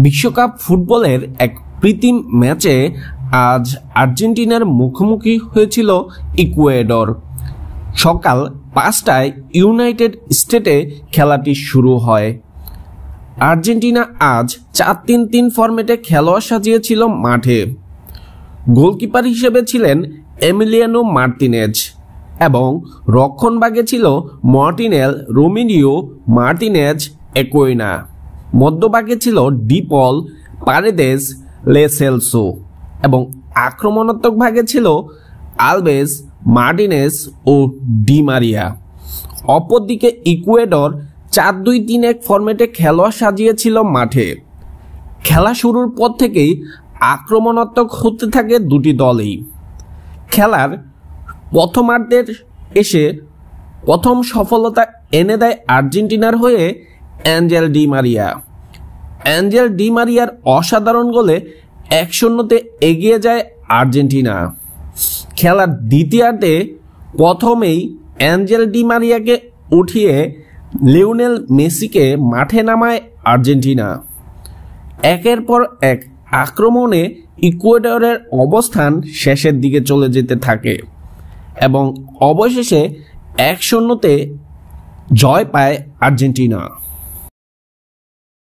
বিশ্বকাপ ফুটবলের এক প্রীতি ম্যাচে আজ আর্জেন্টিনার মুখোমুখি হয়েছিল ইকুয়েডর। সকাল 5টায় ইউনাইটেড স্টেটে খেলাটি শুরু হয়। আর্জেন্টিনা আজ 4-3-3 ফরম্যাটে খেলোয়াড় সাজিয়েছিল মাঠে। গোলকিপার হিসেবে ছিলেন এমিলিয়ানো মার্তিনেজ এবং রক্ষণভাগে ছিল মার্টিনেল, রোমেরিও, মার্টিনেজ, একুয়েনা। মধ্যভাগে ছিল ডিপল, পারেদেস, লে সেলসো এবং আক্রমণাত্মক ভাগে ছিল আলভেস, মার্টিনেজ ও ডি মারিয়া। অপরদিকে ইকুয়েডর 4-2-3-1 ফরম্যাটে খেলোয়াড় সাজিয়েছিল মাঠে। খেলা শুরুর পর থেকেই আক্রমণাত্মক হতে থাকে দুটি দলই। খেলার প্রথমার্ধের এসে প্রথম সফলতা এনে দেয় আর্জেন্টিনার হয়ে Angel Di Maria. Angel Di মারিয়ার অসাধারণ গোলে 1-0 এগিয়ে যায় আর্জেন্টিনা। খেলার দ্বিতীয়ার্ধে প্রথমেই অ্যাঞ্জেল ডি মারিয়াকে উঠিয়ে লিওনেল মেসিকে মাঠে নামায় আর্জেন্টিনা। একের পর এক আক্রমণে ইকুয়েডরের অবস্থান শেষের দিকে চলে যেতে থাকে এবং অবশেষে 1-0 জয় পায় আর্জেন্টিনা।